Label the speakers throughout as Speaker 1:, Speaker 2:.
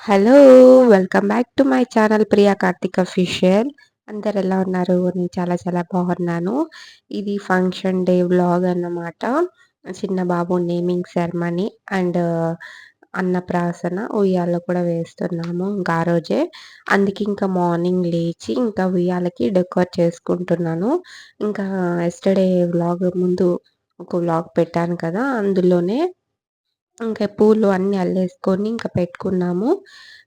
Speaker 1: Hello! Welcome back to my channel Priya Karthik official. అందరు ఎలా ఉన్నారు? నేను చాలా చాలా బాగున్నాను. ఇది ఫంక్షన్ డే వ్లాగ్ అన్నమాట. చిన్న బాబు నేమింగ్ సెరమనీ అండ్ అన్నప్రాసన, ఉయ్యాల కూడా వేస్తున్నాము ఇంకా ఆ రోజే. అందుకే ఇంకా మార్నింగ్ లేచి ఇంకా ఉయ్యాలకి డెకరేట్ చేసుకుంటున్నాను. ఇంకా యెస్టర్‌డే వ్లాగ్ ముందు ఒక వ్లాగ్ పెట్టాను కదా! అందులోనే ఇంకా పూలు అన్నీ అల్లేసుకొని ఇంకా పెట్టుకున్నాము.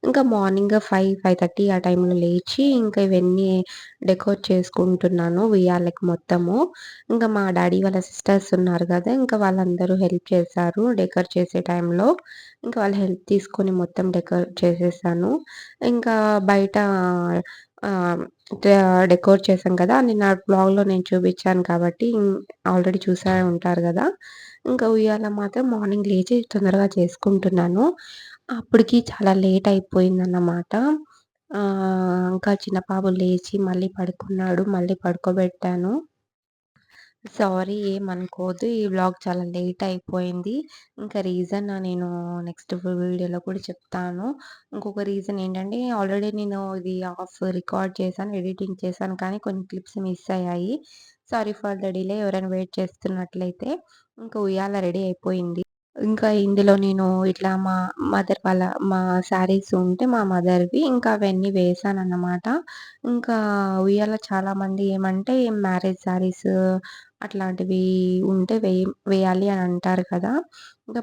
Speaker 1: ఇంకా మార్నింగ్ 5:30 ఆ టైంలో లేచి ఇంకా ఇవన్నీ డెకరేట్ చేసుకుంటున్నాను ఉయ్యాలకి మొత్తము. ఇంకా మా డ్యాడీ వాళ్ళ సిస్టర్స్ ఉన్నారు గదా! ఇంకా వాళ్ళందరూ హెల్ప్ చేశారు డెకరేట్ చేసే టైంలో. ఇంకా వాళ్ళ హెల్ప్ తీసుకొని మొత్తం డెకరేట్ చేసేసాను. ఇంకా బయట ఆహ్, డ డెకరేట్ చేశాం కదా! నిన్న బ్లాగ్‌లో నేను చూపించాను కాబట్టి ఆల్రెడీ చూసే ఉంటారు గదా! ఇంకా ఉయ్యాల మాత్రం మార్నింగ్ లేచి తొందరగా చేసుకుంటున్నాను. అప్పటికి చాలా లేట్ అయిపోయిందన్నమాట. ఇంకా చిన్న బాబు లేచి మళ్ళీ పడుకున్నాడు. మళ్ళీ పడుకోబెట్టాను. సారీ ఏమనుకోవద్దు. ఈ వ్లాగ్ చాలా లేట్ అయిపోయింది. ఇంకా రీజన్ నేను నెక్స్ట్ వీడియోలో కూడా చెప్తాను. ఇంకొక రీజన్ ఏంటంటే ఆల్రెడీ నేను ఇది హాఫ్ రికార్డ్ చేశాను, ఎడిటింగ్ చేశాను కానీ కొన్ని క్లిప్స్ మిస్ అయ్యాయి. Sorry for the delay. ఎవరైనా వెయిట్ చేస్తున్నట్లయితే ఇంకా ఉయ్యాల రెడీ అయిపోయింది. ఇంకా ఇందులో నేను ఇట్లా మా శారీస్ ఉంటే మా మదర్‌వి ఇంకా అవన్నీ వేశానన్నమాట. ఇంకా ఉయ్యాల చాలామంది ఏమంటే మ్యారేజ్ శారీస్ అట్లాంటివి ఉంటే వేయాలి అని అంటారు కదా! ఇంకా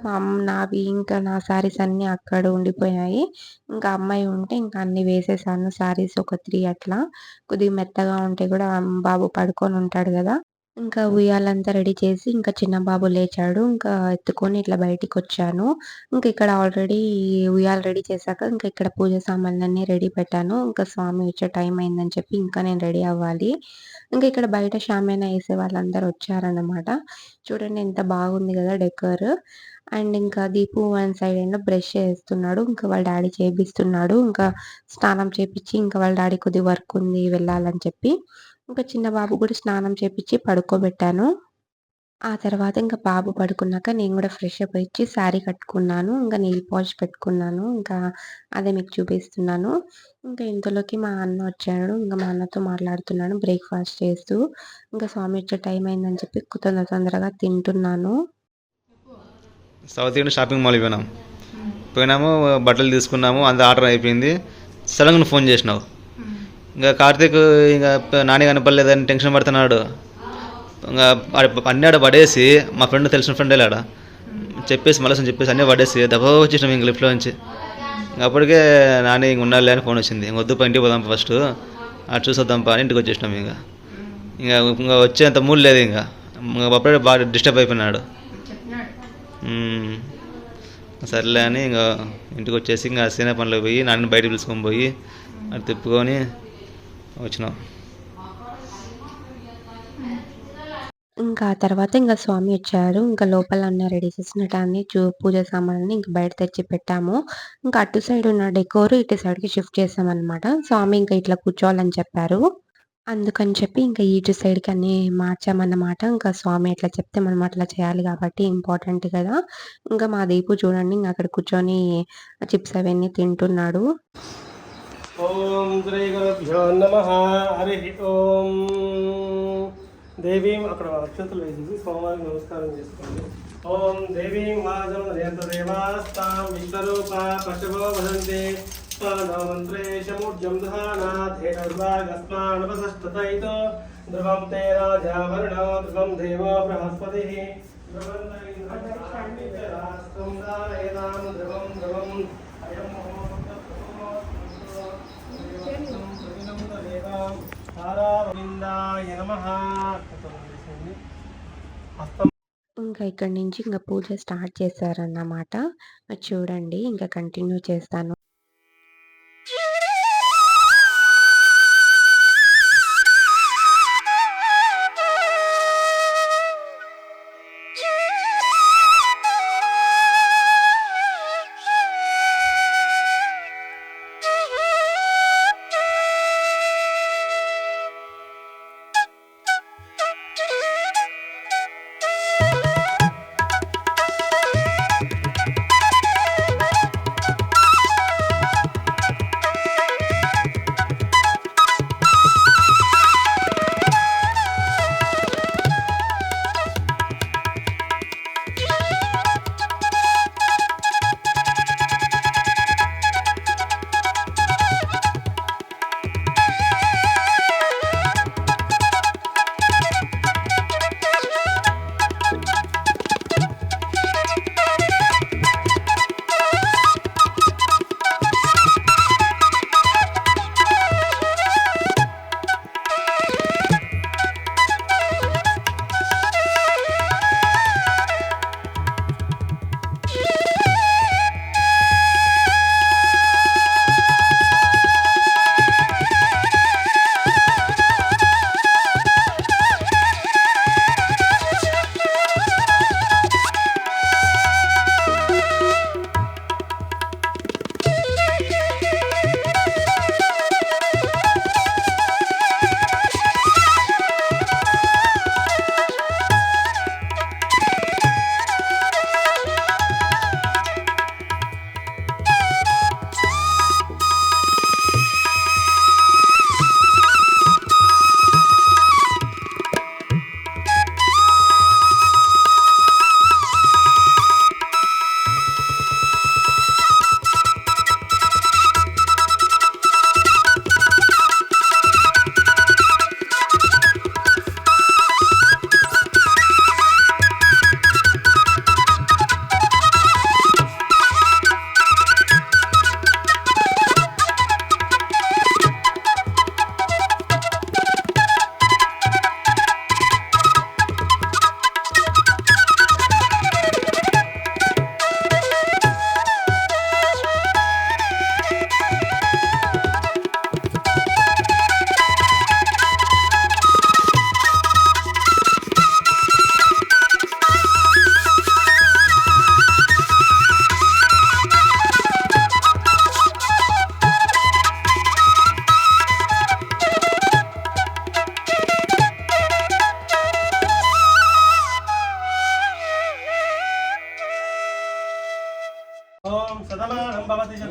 Speaker 1: నావి ఇంకా నా శారీస్ అన్నీ అక్కడ ఉండిపోయాయి. ఇంకా అమ్మాయి ఉంటే ఇంకా అన్నీ వేసేసాను శారీస్ ఒక 3 అట్లా. కొద్దిగా మెత్తగా ఉంటే కూడా బాబు పడుకొని ఉంటాడు గదా! ఇంకా ఉయ్యాలంతా రెడీ చేసి, ఇంకా చిన్న బాబు లేచాడు. ఇంకా ఎత్తుకొని ఇట్లా బయటికొచ్చాను. ఇంక ఇక్కడ ఆల్రెడీ ఉయ్యాల రెడీ చేశాక, ఇంక ఇక్కడ పూజ సామాన్లన్నీ రెడీ పెట్టాను. ఇంకా స్వామి వచ్చే టైం అయిందని చెప్పి, ఇంకా నేను రెడీ అవ్వాలి. ఇంక ఇక్కడ బయట షామియానా ఏసే వాళ్ళందరూ వచ్చారనమాట. చూడండి ఎంత బాగుంది గదా డెకర్. అండ్ ఇంకా దీపు వన్ సైడ్ ఏమో బ్రష్ చేస్తున్నాడు. ఇంకా వాళ్ళ డ్యాడీ చేపిస్తున్నాడు. ఇంకా స్నానం చేపిచ్చి, ఇంకా వాళ్ళ డ్యాడీ కొద్దిగా వర్క్ ఉంది వెళ్ళాలని చెప్పి ఇంకా చిన్న బాబు కూడా స్నానం చేపిచ్చి పడుకోబెట్టాను. ఆ తర్వాత ఇంక బాబు పడుకున్నాక నేను గూడా ఫ్రెష్ అప్ అయ్యిచ్చి శారీ కట్టుకున్నాను. ఇంక నెయిల్ పాలిష్ పెట్టుకున్నాను. ఇంకా అదే మీకు చూపిస్తున్నాను. ఇంకా ఇంతలోకి మా అన్న వచ్చాడు. ఇంక మా అన్నతో మాట్లాడుతున్నాను బ్రేక్‌ఫాస్ట్ చేస్తూ. ఇంకా స్వామి వచ్చే టైం అయిందని చెప్పి తొందరగా తింటున్నాను.
Speaker 2: సౌత్ ఇండియన్ షాపింగ్ మాల్‌కి పోయినాం. పోయినాము బట్టలు తీసుకున్నాము. అంతా ఆర్డర్ అయిపోయింది. సడన్‌గా నువ్వు ఫోన్ చేసినావు. ఇంకా కార్తీక్ ఇంకా నాని కనపడలేదని టెన్షన్ పడుతున్నాడు. ఇంకా అన్నీ ఆడ పడేసి మా ఫ్రెండ్ తెలిసిన ఫ్రెండే ఆడ చెప్పేసి మళ్ళీ చెప్పేసి అన్నీ పడేసి దెబ్బ వచ్చేసినాం ఇంక లిఫ్ట్లో నుంచి. అప్పటికే నాని ఇంక ఉండాలి అని ఫోన్ వచ్చింది. ఇంక వద్దు ఇంటికి పోదాం ఫస్ట్ అటు చూసొద్దాంపా అని ఇంటికి వచ్చేసినాం. ఇంకా ఇంకా ఇంకా వచ్చేంత మూడ్ లేదు. ఇంకా అప్పుడే బాగా డిస్టర్బ్ అయిపోయినాడు. సర్లే అని ఇంకా ఇంటికి వచ్చేసి ఇంకా సీనా పనులకు పోయి నాన్న బయటకు పిలుచుకొని పోయి అటు తిప్పుకొని వచ్చినాం.
Speaker 1: ఇంకా ఆ తర్వాత ఇంక స్వామి వచ్చారు. ఇంకా లోపల అన్నీ రెడీ చేసినట్టు అన్నీ పూజ సామాన్లన్నీ ఇంక బయట తెచ్చి పెట్టాము. ఇంకా అటు సైడ్ ఉన్న డెకోర్ ఇటు సైడ్‌కి షిఫ్ట్ చేశామనమాట. స్వామి ఇంకా ఇట్లా కూర్చోవాలని చెప్పారు. అందుకని చెప్పి ఇంకా ఇటు సైడ్‌కి అన్నీ మార్చామన్నమాట. ఇంకా స్వామి ఎట్లా చెప్తే మనం అట్లా చేయాలి కాబట్టి ఇంపార్టెంట్ కదా! ఇంకా మా దీపు చూడండి ఇంగ అక్కడ కూర్చొని చిప్స్ అవన్నీ తింటున్నాడు.
Speaker 3: ఓం శ్రీ గురుభ్యో నమః. హరి ఓం. దేవీం అక్కడ అక్షతలు వేసేసి స్వామివారికి నమస్కారం చేసుకోండి. ఓం దేవీం వాజం నయంత దేవాస్తాం విశ్వరూపా పశవో వదంతి స్వానమంత్రేశముజ్జం దహానాథేనర్వాగస్మానవసష్టతైతో ధ్రువం తే రాజా వరుణో ధ్రువం దేవో బృహస్పతిః ధ్రువం రాష్ట్రం దారయేదాం ధ్రువం ధ్రువం అయం
Speaker 1: ఇంకా ఇక్కడి నుంచి ఇంక పూజ స్టార్ట్ చేశారన్నమాట. చూడండి ఇంకా కంటిన్యూ చేస్తాను.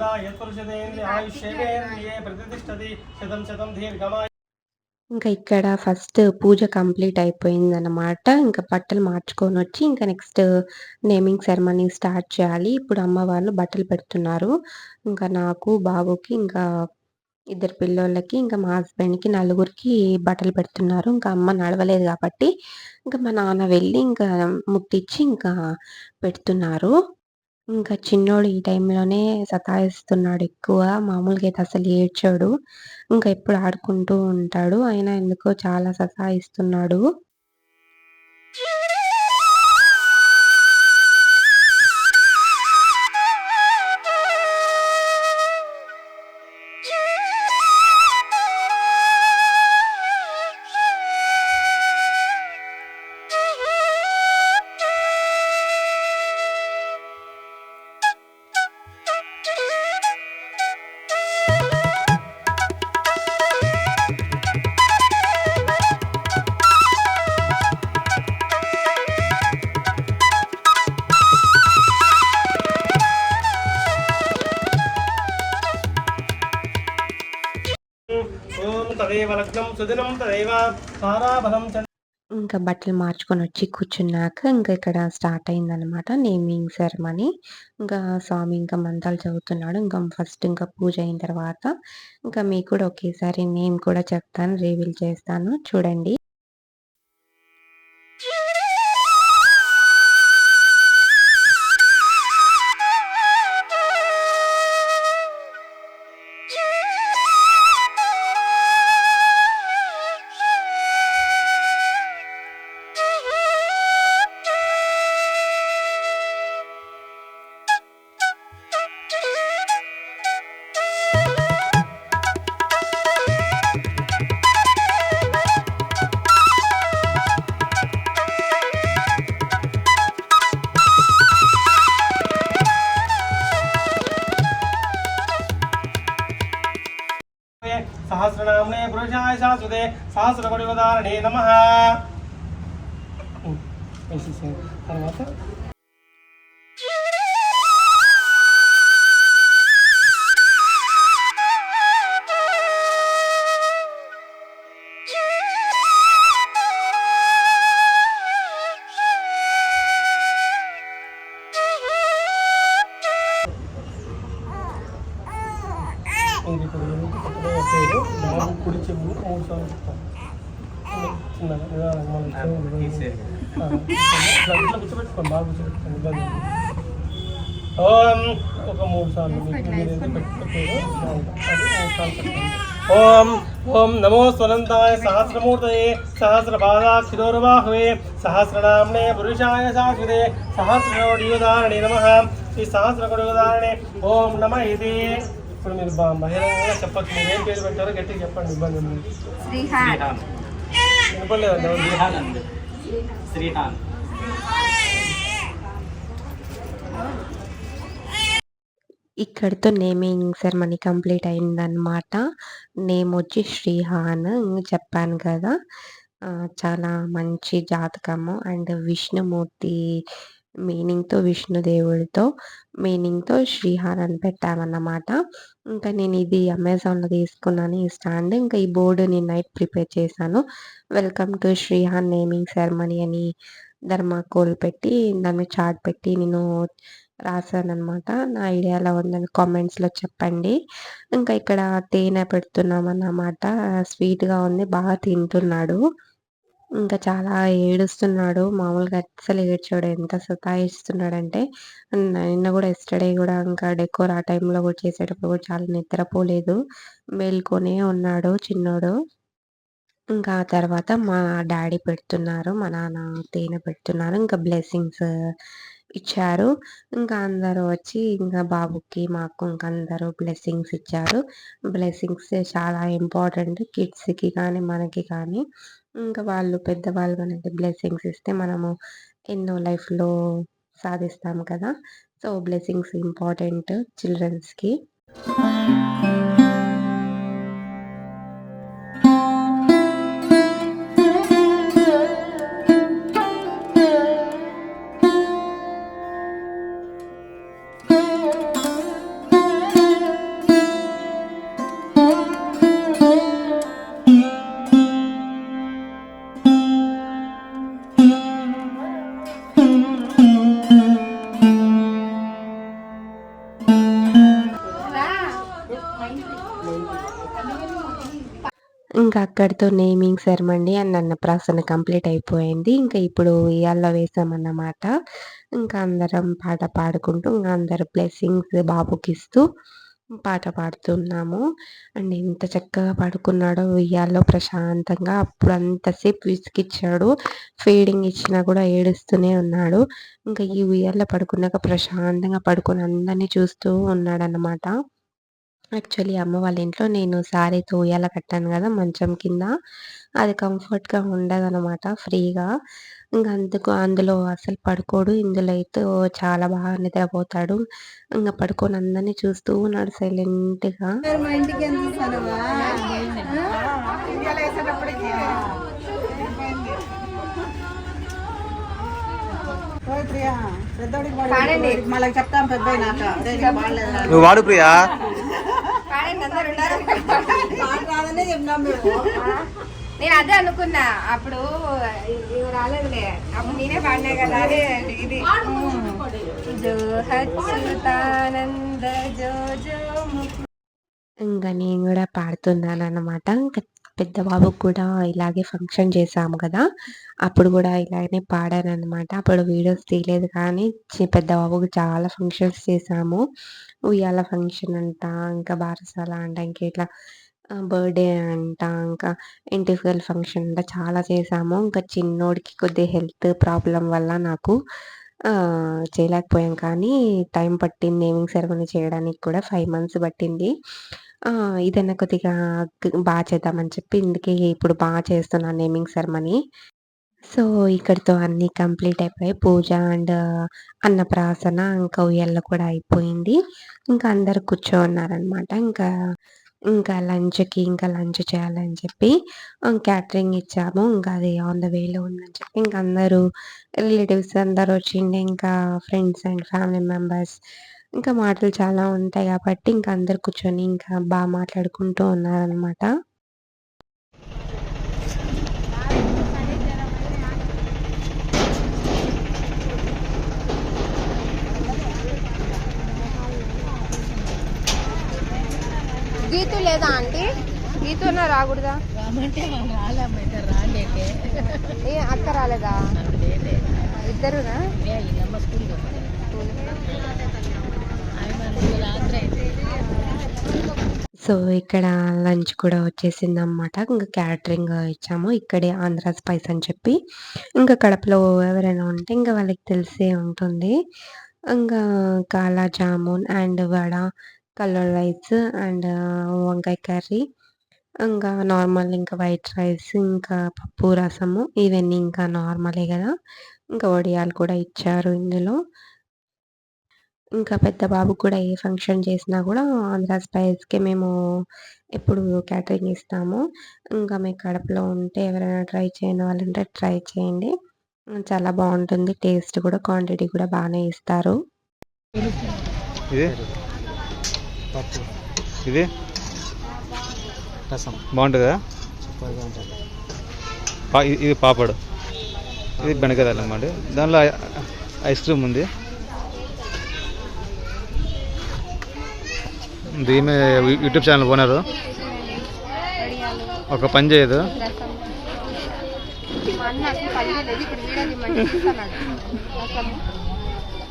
Speaker 3: यदा यत्पुरुषतेन्द्रिय आयुष्येवेन्द्रिये प्रतिष्ठति शतं शतं दीर्घमायु.
Speaker 1: ఇంకా ఇక్కడ ఫస్ట్ పూజ కంప్లీట్ అయిపోయిందనమాట. ఇంకా బట్టలు మార్చుకొనొచ్చి ఇంకా నెక్స్ట్ నేమింగ్ సెరమనీ స్టార్ట్ చేయాలి. ఇప్పుడు అమ్మ వాళ్ళు బట్టలు పెడుతున్నారు. ఇంకా నాకు, బాబుకి, ఇంకా ఇద్దరు పిల్లోళ్ళకి, ఇంకా మా హస్బెండ్‌కి నలుగురికి బట్టలు పెడుతున్నారు. ఇంకా అమ్మ నడవలేదు కాబట్టి, ఇంకా మా నాన్న వెళ్ళి ఇంకా ముట్టిచ్చి ఇంకా పెడుతున్నారు. ఇంకా చిన్నోడు ఈ టైంలోనే సతాయిస్తున్నాడు ఎక్కువ. మామూలుగా అయితే అసలు ఏడ్చడు. ఇంకా ఎప్పుడు ఆడుకుంటూ ఉంటాడు. అయినా ఎందుకో చాలా సతాయిస్తున్నాడు.
Speaker 3: ఓం తదేవ లగ్నం సుదినం తదేవ తారాబలం చ.
Speaker 1: ఇంకా బట్టలు మార్చుకొనొచ్చి కూర్చున్నాక ఇంకా ఇక్కడ స్టార్ట్ అయిందనమాట నేమింగ్ సెరమనీ. ఇంకా స్వామి ఇంకా మంత్రాలు చదువుతున్నాడు. ఇంకా ఫస్ట్ ఇంకా పూజ అయిన తర్వాత ఇంకా మీకు కూడా ఒకేసారి నేమ్ కూడా చెప్తాను, రివీల్ చేస్తాను చూడండి.
Speaker 3: సహస్రనామ్నే పురుషాయ శాశ్వతే సహస్రకోటివతారణే నమః. వేసేసేయండి. తర్వాత ఇప్పుడు పేరు బాబు కుడి చెవులు 3 సార్లు చెప్తాను. చిన్నగా నిదానంగా మనం ఇట్లా కూర్చోబెట్టుకోండి, బాగా కూర్చోబెట్టుకోండి ఇబ్బంది. ఓం ఒక 3 సార్లు మీకు మీరేంటి పెట్టారు అది 3 సార్లు చెప్పండి. ఓం ఓం నమో స్వనంతాయ సహస్రమూర్తయే సహస్రపాదాక్షిదోర్బాహువే సహస్రనామ్నే పురుషాయ శాశ్వతే సహస్రకోటివతారణే నమః. ఈ సహస్రకోటివతారణే ఓం నమ ఇది. ఇప్పుడు మీరు బహిరంగంగా చెప్పచ్చు, మీరు ఏం పేరు పెట్టారో గట్టిగా చెప్పండి, ఇబ్బంది ఉంది. వినపడలేదండి.
Speaker 1: ఇక్కడితో నేమింగ్ సెరమనీ కంప్లీట్ అయిందనమాట. నేమ్ వచ్చి శ్రీహాన్ చెప్పాను కదా. చాలా మంచి జాతకము అండ్ విష్ణుమూర్తి మీనింగ్‌తో, విష్ణుదేవుడితో మీనింగ్‌తో శ్రీహాన్ అని పెట్టామన్నమాట. ఇంకా నేను ఇది అమెజాన్‌లో తీసుకున్నాను ఈ స్టాండ్. ఇంకా ఈ బోర్డు నేను నైట్ ప్రిపేర్ చేశాను. Welcome to Srihan naming ceremony అని థర్మాకోల్ పెట్టి దాని మీద చార్ట్ పెట్టి నేను రాసాననమాట. నా ఐడియా ఎలా ఉందని కామెంట్స్‌లో చెప్పండి. ఇంకా ఇక్కడ తేనె పెడుతున్నామన్నమాట. స్వీట్‌గా ఉంది. బాగా తింటున్నాడు. ఇంకా చాలా ఏడుస్తున్నాడు. మామూలుగా అస్సలు ఏడ్చడు. ఎంత సతాయిస్తున్నాడంటే నిన్న గూడా యెస్టర్‌డే గూడా ఇంకా డెకోర్ ఆ టైంలో గూడా చేసేటప్పుడు గూడా చాలా నిద్రపోలేదు. మేల్కొనే ఉన్నాడు చిన్నోడు. ఇంకా ఆ తర్వాత మా డ్యాడీ పెడుతున్నారు. మా నాన్న తేనె పెడుతున్నారు. ఇంకా బ్లెస్సింగ్స్ ఇచ్చారు. ఇంకా అందరూ వచ్చి ఇంకా బాబుకి, మాకు ఇంక అందరూ బ్లెస్సింగ్స్ ఇచ్చారు. బ్లెస్సింగ్స్ చాలా ఇంపార్టెంట్ కిడ్స్‌కి కానీ, మనకి కానీ. ఇంకా వాళ్ళు పెద్దవాళ్ళు మనకి బ్లెస్సింగ్స్ ఇస్తే మనము ఎన్నో లైఫ్‌లో సాధిస్తాం కదా! సో, బ్లెస్సింగ్స్ ఇంపార్టెంట్ చిల్డ్రన్స్‌కి. ఇంకా అక్కడితో నేమింగ్ సెరమనీ అండ్ అన్నప్రాసన కంప్లీట్ అయిపోయింది. ఇంకా ఇప్పుడు ఉయ్యాల్లో వేసామన్నమాట. ఇంకా అందరం పాట పాడుకుంటూ ఇంక అందరు బ్లెస్సింగ్స్ బాబుకిస్తూ పాట పాడుతున్నాము. అండ్ ఎంత చక్కగా పడుకున్నాడో ఉయ్యాల్లో ప్రశాంతంగా. అప్పుడు అంతసేపు విసిగిచ్చాడు. ఫీడింగ్ ఇచ్చినా కూడా ఏడుస్తూనే ఉన్నాడు. ఇంకా ఈ ఉయ్యాల్లో పడుకున్నాక ప్రశాంతంగా పడుకొని అందరిని చూస్తూ ఉన్నాడన్నమాట. యాక్చువల్లీ అమ్మ వాళ్ళ ఇంట్లో నేను శారీతో ఉయ్యాల కట్టాను గదా! మంచం కింద. అది కంఫర్ట్‌గా ఉండదనమాట ఫ్రీగా. ఇంక అందులో అసలు పడుకోడు. ఇందులో అయితే చాలా బాగా నిద్రపోతాడు. ఇంగ పడుకొని అందరిని చూస్తూ ఉన్నాడు సైలెంట్‌గా.
Speaker 4: మా ఇంటికి ఎందుకు వస్తానవా? ఉయ్యాలేసేటప్పటికి ఓయ్ ప్రియా, పెద్దోడికి పాడండి. మళ్ళీ చెప్తాం పెద్దయినాక.
Speaker 2: నువ్వు వాడు ప్రియా.
Speaker 4: పాట రాదనే చెప్పినాం మేము.
Speaker 5: నేను అదే అనుకున్నా అప్పుడు ఇవి రాలేదులే అప్పుడు నేనే పాడినా కదా అదే ఇది జో హచ్యుతానంద జో జో
Speaker 1: ఇంక నేను గూడా పాడుతున్నాననమాట. ఇంక పెద్ద బాబుకి కూడా ఇలాగే ఫంక్షన్ చేశాము గదా! అప్పుడు గూడా ఇలాగనే పాడాననమాట. అప్పుడు వీడియోస్ తీయలేదు కానీ పెద్ద బాబుకి చాలా ఫంక్షన్స్ చేశాము. ఉయ్యాల ఫంక్షన్ అంట, ఇంకా బారసాల అంట, ఇంక ఇట్లా బర్త్‌డే అంట, ఇంకా ఎంటికల ఫంక్షన్ అంట చాలా చేశాము. ఇంకా చిన్నోడికి కొద్దిగా హెల్త్ ప్రాబ్లమ్ వల్ల నాకు చేయలేకపోయాం కానీ టైం పట్టింది నేమింగ్ సెరమనీ చేయడానికి కూడా 5 మంత్స్ పట్టింది. ఇదన్నా కొద్దిగా చేద్దామని చెప్పి ఇందుకే ఇప్పుడు చేస్తున్నాను నేమింగ్ సెరమనీ. సో, ఇక్కడితో అన్నీ కంప్లీట్ అయిపోయాయి. పూజ అండ్ అన్నప్రాసన, ఇంకా ఉయ్యాల కూడా అయిపోయింది. ఇంకా అందరూ కూర్చోన్నారనమాట. ఇంకా లంచ్ చేయాలని చెప్పి క్యాటరింగ్ ఇచ్చాము. ఇంకా అది ఆన్ ద వేలో ఉందని చెప్పి ఇంక అందరూ రిలేటివ్స్ అందరూ వచ్చిండే. ఇంకా ఫ్రెండ్స్ అండ్ ఫ్యామిలీ మెంబర్స్ ఇంకా మాటలు చాలా ఉంటాయి కాబట్టి ఇంక అందరూ కూర్చొని ఇంకా మాట్లాడుకుంటూ ఉన్నారనమాట.
Speaker 5: గీతు లేదా ఆంటీ గీతున్నా రాకూడదా ఏ అక్క రాలేదా ఇద్దరునా
Speaker 1: సో, ఇక్కడ లంచ్ కూడా వచ్చేసిందనమాట. ఇంక క్యాటరింగ్ ఇచ్చాము. ఇక్కడే ఆంధ్ర స్పైస్ అని చెప్పి. ఇంకా కడపలో ఎవరైనా ఉంటే ఇంక వాళ్ళకి తెలిసే ఉంటుంది. ఇంకా కాలా jamun and vada, colour rice and వంకాయ కర్రీ, ఇంకా నార్మల్ ఇంకా వైట్ రైస్, ఇంకా పప్పు, రసము ఇవన్నీ ఇంకా నార్మలే గదా! ఇంకా వడియాలు కూడా ఇచ్చారు ఇందులో. ఇంకా పెద్ద బాబుకి కూడా ఏ ఫంక్షన్ చేసినా కూడా ఆంధ్ర స్పైస్‌కే మేము ఎప్పుడు క్యాటరింగ్ ఇస్తాము. ఇంకా మీ కడపలో ఉంటే ఎవరైనా ట్రై చేయని వాళ్ళుంటే ట్రై చేయండి. చాలా బావుంటుంది. టేస్ట్ కూడా క్వాంటిటీ కూడా బానే ఇస్తారు.
Speaker 2: ఇది ఇది రసం బాగుంటుందా? ఇది పాపడు, ఇది బెండకాయ అన్నమాట. దానిలో ఐస్ క్రీమ్ ఉంది. దీని యూట్యూబ్ ఛానల్ పోనారు. ఒక పని చేయదు.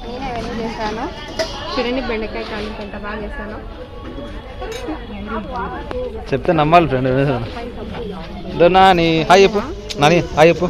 Speaker 5: నేనే అవన్నీ చేశాను. చూడండి బెండకాయ కాలింపు ఎంత బాగా చేశాను.
Speaker 2: చెప్తే నమ్మాలి ఫ్రెండ్. నాని హాయ్ చెప్పు. నాని హాయ్ చెప్పు.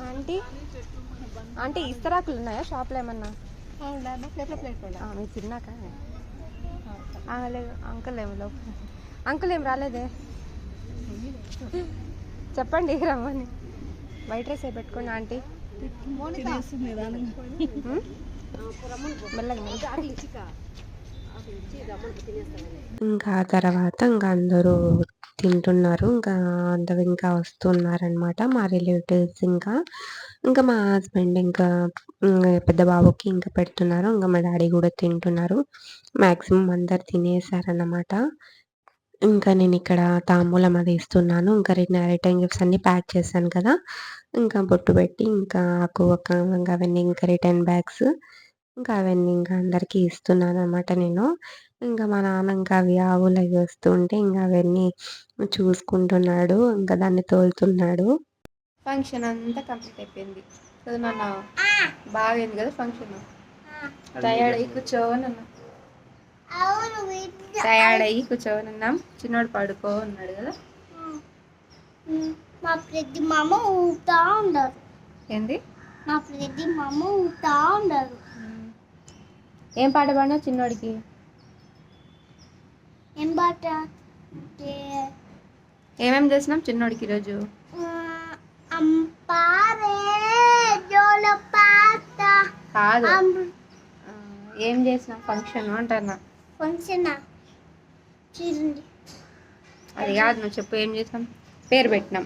Speaker 5: ఆంటీ ఆంటీ ఇస్తరాకులు ఉన్నాయా షాప్లో ఏమన్నా? మీరు తిన్నాక లేదు అంకుల్ ఏమో లోపల. అంకుల్ ఏం రాలేదే చెప్పండి రమ్మని. వైట్ రైస్ అయి పెట్టుకోండి ఆంటీ. మెల్లగా
Speaker 1: ఇంకా ఆ తర్వాత ఇంకా అందరూ తింటున్నారు. అందరూ ఇంకా వస్తున్నారనమాట మా రిలేటివ్స్ ఇంకా మా హస్బెండ్ పెద్ద బాబుకి ఇంకా పెడుతున్నారు. ఇంకా మా డాడీ కూడా తింటున్నారు. మ్యాక్సిమం అందరు తినేసారన్నమాట. ఇంకా నేను ఇక్కడ తాంబూలం అది ఇస్తున్నాను. ఇంకా రిటర్న్ గిఫ్ట్స్ అన్నీ ప్యాక్ చేశాను కదా! ఇంకా బొట్టు పెట్టి ఇంకా ఆకు ఒక్క ఇంకా అవన్నీ ఇంకా రిటర్న్ బ్యాగ్స్ ఇంకా అవన్నీ ఇంకా అందరికీ ఇస్తున్నాననమాట నేను. ఇంకా మా నాన్న ఇంకా అవి ఆవులు అవి వస్తుంటే ఇంకా అవన్నీ చూసుకుంటున్నాడు. ఇంకా దాన్ని తోలుతున్నాడు.
Speaker 5: ఫంక్షన్ అంతా కంప్లీట్ అయిపోయింది కదా నాన్న. బాగైంది కదా ఫంక్షన్. టయర్డ్ అయ్యి కూర్చోవనన్నా. టయర్డ్ అయ్యి కూర్చోవనన్నాం. చిన్నోడు పడుకో ఉన్నాడు కదా.
Speaker 6: మా ప్రతి మామ ఊపుతా ఉండరు.
Speaker 5: ఏంది?
Speaker 6: మా ప్రతి మామ ఊపుతా ఉండరు.
Speaker 5: ఏం పాట పాడినా చిన్నోడికి?
Speaker 6: ఏం పాట?
Speaker 5: ఏమేం చేసినాం చిన్నోడికి ఈరోజు?
Speaker 6: అంపారే జోల పాట
Speaker 5: కాదు, ఏం చేసినాం ఫంక్షన్ అంటున్నా.
Speaker 6: ఫంక్షన్ చిరుండి
Speaker 5: అది కాదు, నువ్వు చెప్పు. ఏం చేసినాం? పేరు పెట్టినాం.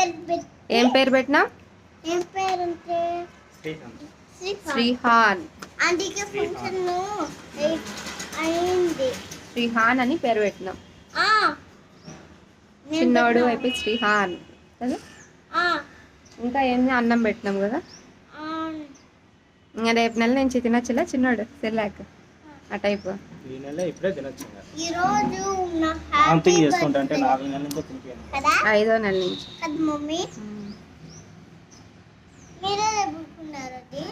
Speaker 5: ఏం
Speaker 6: ఏం
Speaker 5: పేరు పెట్టినాం?
Speaker 6: పేరంటే
Speaker 5: శ్రీహాన్.
Speaker 6: అందుకే ఫంక్షన్ అయింది.
Speaker 5: శ్రీహాన్ అని పేరు పెట్టినాం. చిన్నోడు అయిపోయి శ్రీహాన్ కదా. ఇంకా ఏంది, అన్నం పెట్టినాం కదా. ఇంకా రేపు నెల నుంచి తినొచ్చులా చిన్నోడు సెర్లాక్ ఆ టైపు.
Speaker 6: ఈరోజు
Speaker 5: 5వ నెల నుంచి.
Speaker 6: కదా మమ్మీ, మీరే చెప్పుకున్నారు అది.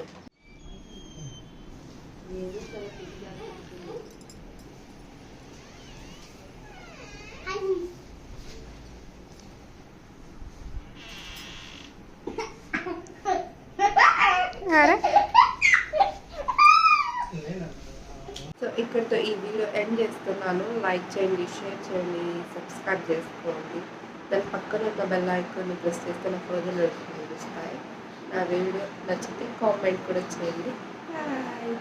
Speaker 5: సో ఇక్కడితో ఈ వీడియో ఎండ్ చేస్తున్నాను. లైక్ చేయండి, షేర్ చేయండి, సబ్స్క్రైబ్ చేసుకోండి. దాని పక్కన ఉన్న బెల్ ఐకాన్ని ప్రెస్ చేస్తే నా ఫర్దర్ నోటిఫికేషన్ వస్తాయి. నా వీడియో నచ్చితే కామెంట్ కూడా చేయండి. బాయ్.